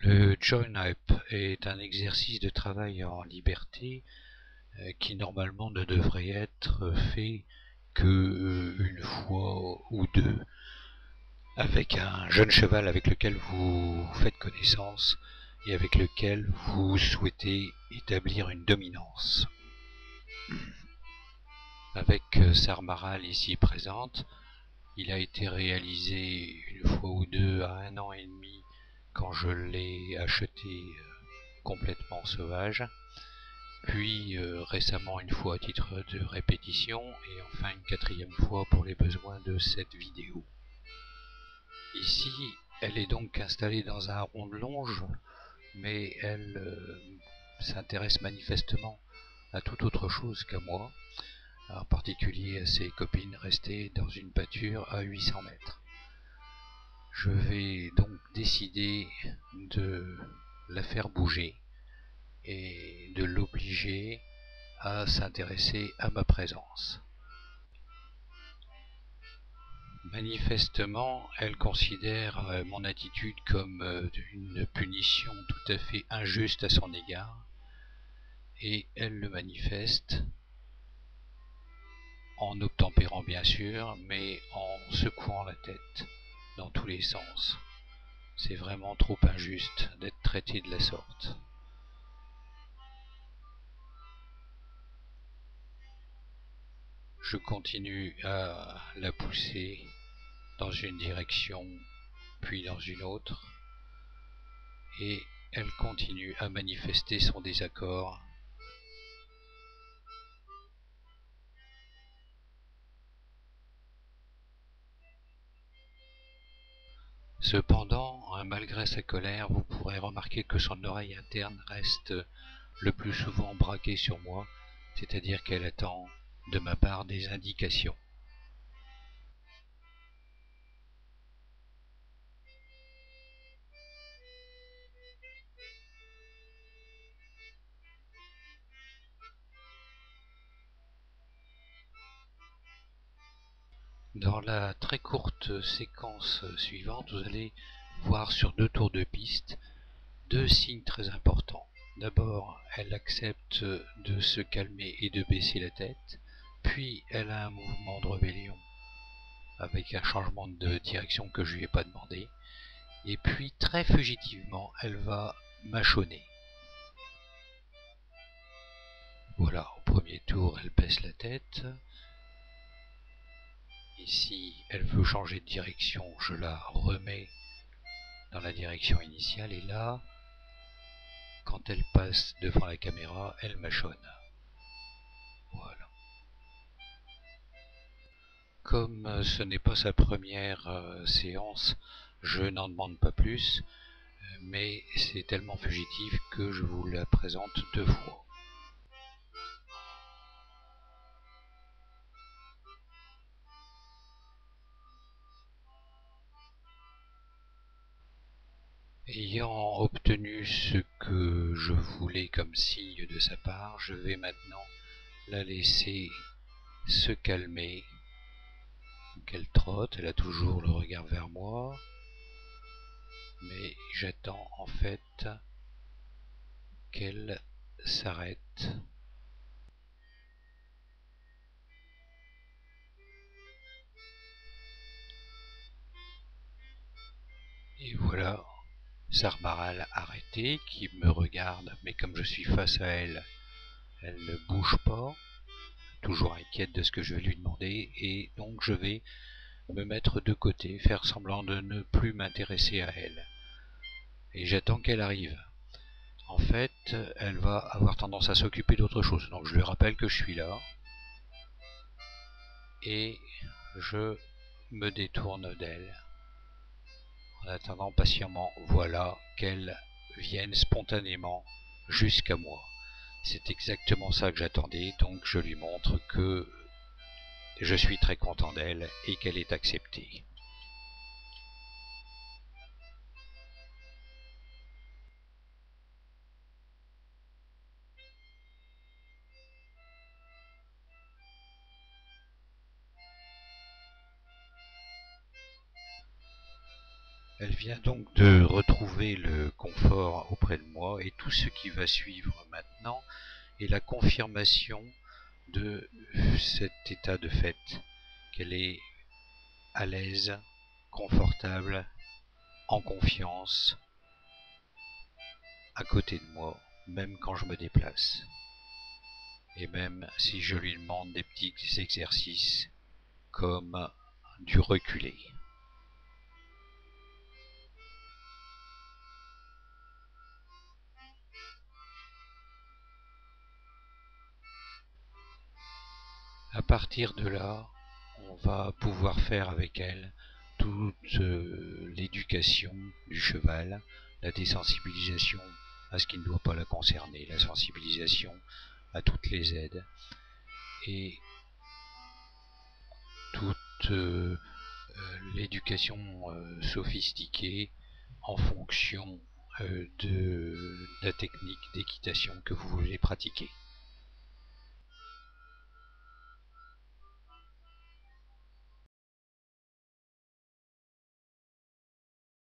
Le join-up est un exercice de travail en liberté qui normalement ne devrait être fait que une fois ou deux avec un jeune cheval avec lequel vous faites connaissance et avec lequel vous souhaitez établir une dominance. Avec Sarmaral ici présente, il a été réalisé une fois ou deux à 1 an et demi quand je l'ai acheté complètement sauvage, puis récemment une fois à titre de répétition et enfin une 4e fois pour les besoins de cette vidéo. Ici, elle est donc installée dans un rond de longe, mais elle s'intéresse manifestement à toute autre chose qu'à moi, en particulier à ses copines restées dans une pâture à 800 mètres. Je vais donc décider de la faire bouger et de l'obliger à s'intéresser à ma présence. Manifestement, elle considère mon attitude comme une punition tout à fait injuste à son égard, et elle le manifeste en obtempérant bien sûr, mais en secouant la tête dans tous les sens. C'est vraiment trop injuste d'être traité de la sorte. Je continue à la pousser dans une direction, puis dans une autre, et elle continue à manifester son désaccord. Cependant, malgré sa colère, vous pourrez remarquer que son oreille interne reste le plus souvent braquée sur moi, c'est-à-dire qu'elle attend de ma part des indications. Dans la très courte séquence suivante, vous allez voir sur 2 tours de piste 2 signes très importants. D'abord, elle accepte de se calmer et de baisser la tête, puis elle a un mouvement de rébellion avec un changement de direction que je lui ai pas demandé, et puis très fugitivement, elle va mâchonner. Voilà, au premier tour, elle baisse la tête. Ici, elle veut changer de direction, je la remets dans la direction initiale, et là, quand elle passe devant la caméra, elle mâchonne. Voilà. Comme ce n'est pas sa première séance, je n'en demande pas plus, mais c'est tellement fugitif que je vous la présente 2 fois. Ayant obtenu ce que je voulais comme signe de sa part, je vais maintenant la laisser se calmer. Qu'elle trotte, elle a toujours le regard vers moi, mais j'attends en fait qu'elle s'arrête. Et voilà, Sarmaral arrêté, qui me regarde, mais comme je suis face à elle, elle ne bouge pas, toujours inquiète de ce que je vais lui demander, et donc je vais me mettre de côté, faire semblant de ne plus m'intéresser à elle. Et j'attends qu'elle arrive. En fait, elle va avoir tendance à s'occuper d'autre chose, donc je lui rappelle que je suis là, et je me détourne d'elle, en attendant patiemment, voilà, qu'elle vienne spontanément jusqu'à moi. C'est exactement ça que j'attendais, donc je lui montre que je suis très content d'elle et qu'elle est acceptée. Elle vient donc de retrouver le confort auprès de moi, et tout ce qui va suivre maintenant est la confirmation de cet état de fait, qu'elle est à l'aise, confortable, en confiance, à côté de moi, même quand je me déplace. Et même si je lui demande des petits exercices comme du reculé. À partir de là, on va pouvoir faire avec elle toute l'éducation du cheval, la désensibilisation à ce qui ne doit pas la concerner, la sensibilisation à toutes les aides, et toute l'éducation sophistiquée en fonction de la technique d'équitation que vous voulez pratiquer.